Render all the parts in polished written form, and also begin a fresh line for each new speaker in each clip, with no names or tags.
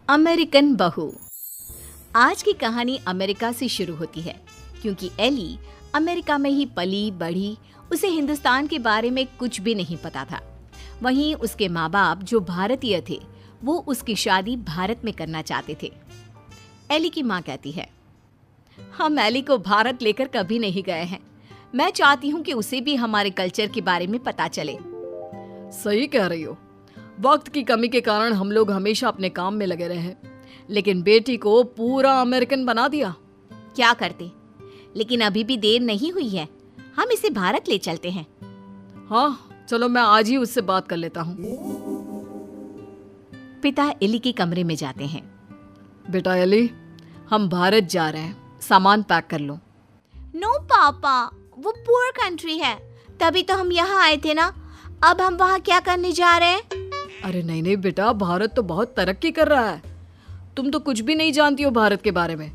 American बहू। आज की कहानी अमेरिका से शुरू होती है क्योंकि एली अमेरिका में ही पली बढ़ी। उसे हिंदुस्तान के बारे में कुछ भी नहीं पता था। वहीं उसके माँ बाप जो भारतीय थे वो उसकी शादी भारत में करना चाहते थे। एली की माँ कहती है, हम एली को भारत लेकर कभी नहीं गए हैं। मैं चाहती हूँ कि उसे भी हमारे कल्चर के बारे में पता चले।
सही कह रही हो। वक्त की कमी के कारण हम लोग हमेशा अपने काम में लगे रहे, लेकिन बेटी को पूरा अमेरिकन बना दिया।
क्या करते, लेकिन अभी भी देर नहीं हुई है। हम इसे भारत ले चलते हैं।
हाँ चलो, मैं आज ही उससे बात कर लेता हूँ।
पिता एली के कमरे में जाते हैं।
बेटा एली, हम भारत जा रहे हैं, सामान पैक कर लो।
नो पापा, वो पुअर कंट्री है, तभी तो हम यहाँ आए थे ना। अब हम वहाँ क्या करने जा रहे हैं?
अरे नहीं नहीं बेटा, भारत तो बहुत तरक्की कर रहा है। तुम तो कुछ भी नहीं जानती हो भारत के बारे में,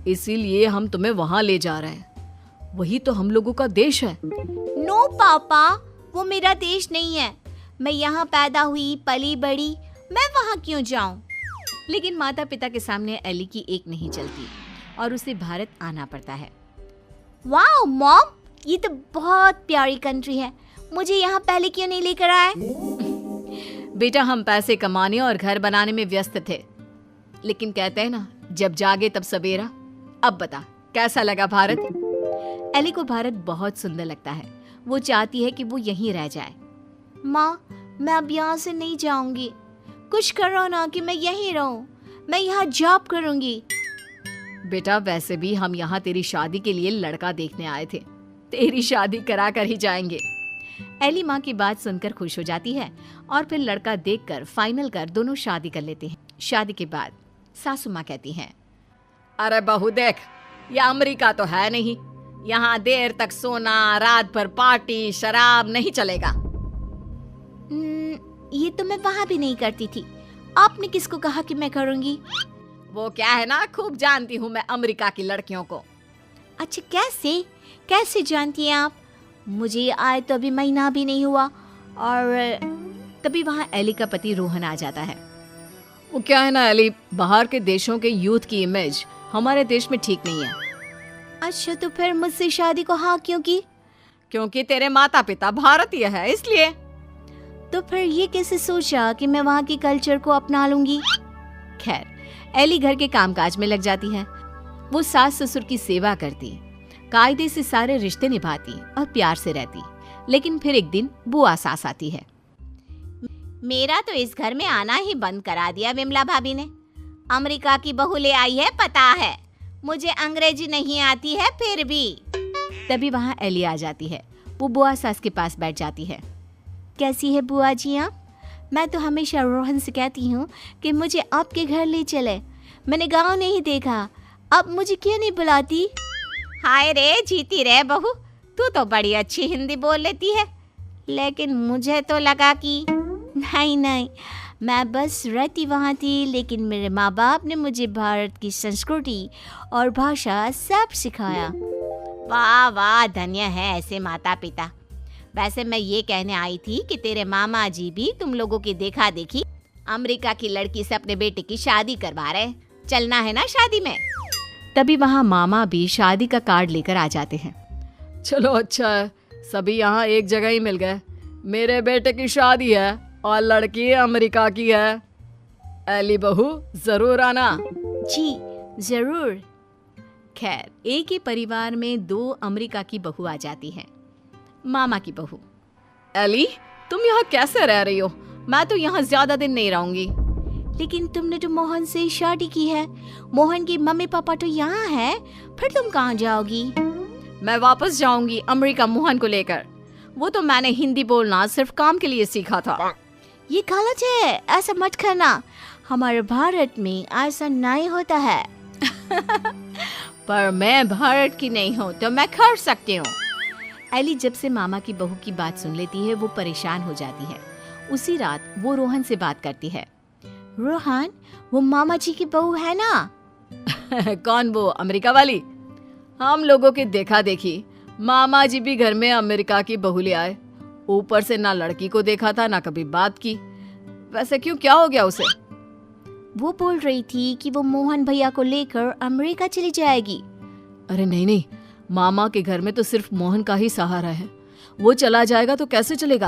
इसीलिए हम तुम्हें वहाँ ले जा रहे हैं। वही तो हम लोगों का देश है।
नो पापा, वो मेरा देश नहीं है। मैं यहाँ पैदा हुई, पली बढ़ी, मैं वहाँ क्यों जाऊँ? लेकिन माता पिता के सामने एली की एक नहीं चलती और उसे भारत आना पड़ता है। वाओ मॉम, ये तो बहुत प्यारी कंट्री है। मुझे यहाँ पहले क्यों नहीं लेकर आए?
बेटा, हम पैसे कमाने और घर बनाने में व्यस्त थे, लेकिन कहते हैं ना, जब जागे तब सवेरा। अब बता, कैसा लगा भारत?
एली को भारत बहुत सुंदर लगता है। वो चाहती है कि वो यहीं रह जाए। माँ, मैं अब यहाँ से नहीं जाऊंगी। कुछ करो ना कि मैं यहीं रहूं। मैं यहाँ जॉब करूंगी।
बेटा, वैसे भी हम यहाँ तेरी शादी के लिए लड़का देखने आए थे। तेरी शादी करा कर ही जाएंगे।
एली माँ की बात सुनकर खुश हो जाती है और फिर लड़का देखकर फाइनल कर दोनों शादी कर लेते हैं। शादी के बाद सासू माँ कहती हैं,
अरे बहू देख, ये अमेरिका तो है नहीं। यहाँ देर तक सोना, रात भर पार्टी, शराब नहीं चलेगा।
ये तो मैं वहाँ भी नहीं करती थी। आपने किसको कहा कि मैं करूँगी?
वो क्या है ना, खूब जानती हूँ मैं अमेरिका की लड़कियों को।
अच्छा, कैसे जानती हैं आप? मुझे आए तो अभी महीना भी नहीं हुआ। और तभी वहाँ एली का पति रोहन आ जाता है।
वो क्या है ना एली, बाहर के देशों के यूथ की इमेज हमारे देश में ठीक नहीं है।
अच्छा, तो फिर मुझसे शादी को हाँ क्यों की?
क्योंकि तेरे माता पिता भारतीय है, इसलिए।
तो फिर ये कैसे सोचा कि मैं वहाँ के कल्चर को अपना लूंगी? खैर, एली घर के कामकाज में लग जाती है। वो सास ससुर की सेवा करती, कायदे से सारे रिश्ते निभाती और प्यार से रहती। लेकिन फिर एक दिन बुआ सास आती है। मेरा तो इस घर में आना ही बंद करा दिया विमला भाभी ने। अमेरिका की बहू ले आई है, पता है। मुझे अंग्रेजी नहीं आती है फिर भी। तभी वहाँ एली आ जाती है। वो बुआ सास के पास बैठ जाती है। कैसी है बुआ जी आप? मैं तो हमेशा रोहन से कहती हूँ कि मुझे आपके घर ले चले। मैंने गाँव नहीं देखा, अब मुझे क्यों नहीं बुलाती? हाय रे, जीती रे बहू, तू तो बड़ी अच्छी हिंदी बोल लेती है। लेकिन मुझे तो लगा कि नहीं, मैं बस रहती वहाँ थी, लेकिन मेरे माँ बाप ने मुझे भारत की संस्कृति और भाषा सब सिखाया। वाह वाह, धन्य है ऐसे माता पिता। वैसे मैं ये कहने आई थी कि तेरे मामा जी भी तुम लोगों की देखा देखी अमेरिका की लड़की से अपने बेटे की शादी करवा रहे। चलना है ना शादी में? तभी वहाँ मामा भी शादी का कार्ड लेकर आ जाते हैं।
चलो अच्छा है, सभी यहाँ एक जगह ही मिल गए। मेरे बेटे की शादी है और लड़की अमेरिका की है। एली बहू, जरूर आना।
जी जरूर। खैर, एक ही परिवार में दो अमेरिका की बहू आ जाती हैं। मामा की बहू,
एली, तुम यहाँ कैसे रह रही हो? मैं तो यहाँ ज्यादा दिन नहीं रहूंगी।
लेकिन तुमने तो मोहन से शादी की है। मोहन की मम्मी पापा तो यहाँ है, फिर तुम कहाँ जाओगी?
मैं वापस जाऊंगी अमेरिका मोहन को लेकर। वो तो मैंने हिंदी बोलना सिर्फ काम के लिए सीखा था।
ये गलत है, ऐसा मत करना। हमारे भारत में ऐसा नहीं होता है।
पर मैं भारत की नहीं हूँ तो मैं कर सकती हूँ।
एली जब से मामा की बहू की बात सुन लेती है वो परेशान हो जाती है। उसी रात वो रोहन से बात करती है। रोहन, वो मामा जी की बहू है ना?
कौन, वो अमेरिका वाली? हम लोगों की देखा देखी मामा जी भी घर में अमेरिका की बहू ले आए। ऊपर से ना लड़की को देखा था, ना कभी बात की। वैसे क्यों, क्या हो गया उसे?
वो बोल रही थी कि वो मोहन भैया को लेकर अमेरिका चली जाएगी।
अरे नहीं नहीं, मामा के घर में तो सिर्फ मोहन का ही सहारा है। वो चला जाएगा तो कैसे चलेगा?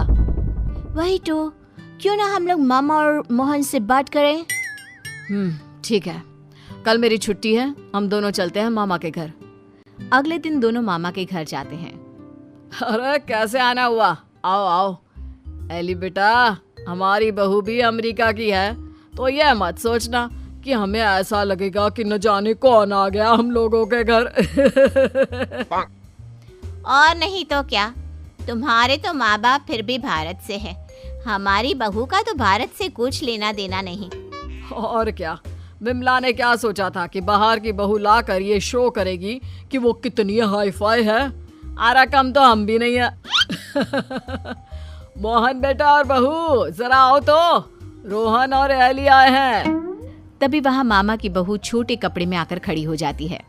वही तो, क्यों ना हम लोग मामा और मोहन से बात करें।
ठीक है, कल मेरी छुट्टी है, हम दोनों चलते हैं मामा के घर।
अगले दिन दोनों मामा के घर जाते हैं।
अरे कैसे आना हुआ, आओ आओ। एली बेटा, हमारी बहू भी अमेरिका की है, तो यह मत सोचना कि हमें ऐसा लगेगा कि न जाने कौन आ गया हम लोगों के घर।
और नहीं तो क्या, तुम्हारे तो माँ बाप फिर भी भारत से है, हमारी बहू का तो भारत से कुछ लेना देना नहीं।
और क्या, विमला ने क्या सोचा था कि बाहर की बहू लाकर ये शो करेगी कि वो कितनी हाई फाई है। आरा कम तो हम भी नहीं है। मोहन बेटा और बहू जरा आओ तो, रोहन और एली आए हैं।
तभी वहाँ मामा की बहू छोटे कपड़े में आकर खड़ी हो जाती है,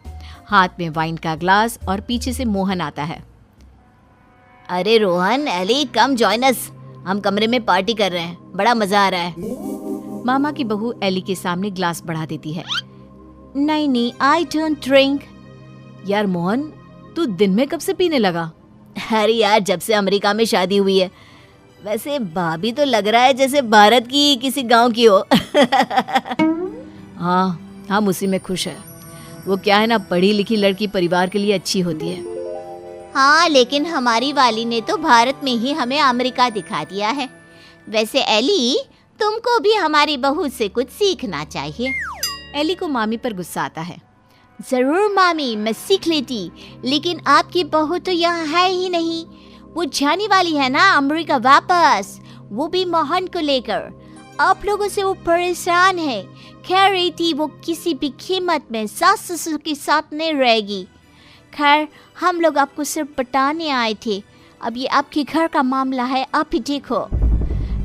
हाथ में वाइन का ग्लास, और पीछे से मोहन आता है। अरे Rohan, Ellie, come join us, हम कमरे में पार्टी कर रहे हैं, बड़ा मजा आ रहा है। मामा की बहू एली के सामने ग्लास बढ़ा देती है। नहीं नहीं, आई डोंट ड्रिंक।
यार मोहन, तू दिन में कब से पीने लगा?
अरे यार, जब से अमेरिका में शादी हुई है। वैसे भाभी तो लग रहा है जैसे भारत की किसी गांव की हो।
हाँ, हम उसी में खुश है। वो क्या है ना, पढ़ी लिखी लड़की परिवार के लिए अच्छी होती है।
हाँ, लेकिन हमारी वाली ने तो भारत में ही हमें अमेरिका दिखा दिया है। वैसे एली, तुमको भी हमारी बहू से कुछ सीखना चाहिए। एली को मामी पर गुस्सा आता है। जरूर मामी, मैं सीख लेती, लेकिन आपकी बहू तो यहाँ है ही नहीं। वो जाने वाली है ना अमेरिका वापस, वो भी मोहन को लेकर। आप लोगों से वो परेशान है, कह रही थी वो किसी भी कीमत में सास ससुर के साथ नहीं रहेगी। खैर, हम लोग आपको सिर्फ पटाने आए थे, अब ये आपके घर का मामला है, आप ही देखो।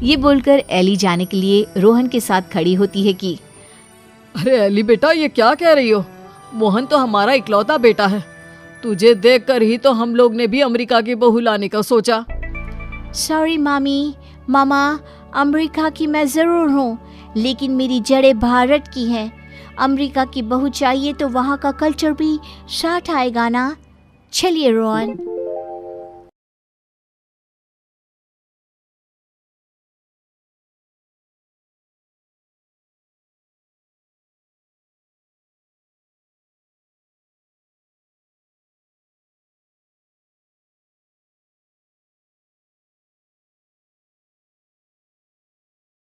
ये बोलकर एली जाने के लिए रोहन के साथ खड़ी होती है कि
अरे एली बेटा, ये क्या कह रही हो? मोहन तो हमारा इकलौता बेटा है। तुझे देखकर ही तो हम लोग ने भी अमेरिका की बहू लाने का सोचा।
सॉरी मामी, मामा, अमेरिका की मैं ज़रूर हूँ, लेकिन मेरी जड़ें भारत की हैं। अमेरिका की बहू चाहिए तो वहाँ का कल्चर भी साथ आएगा ना। चलिए रोहन।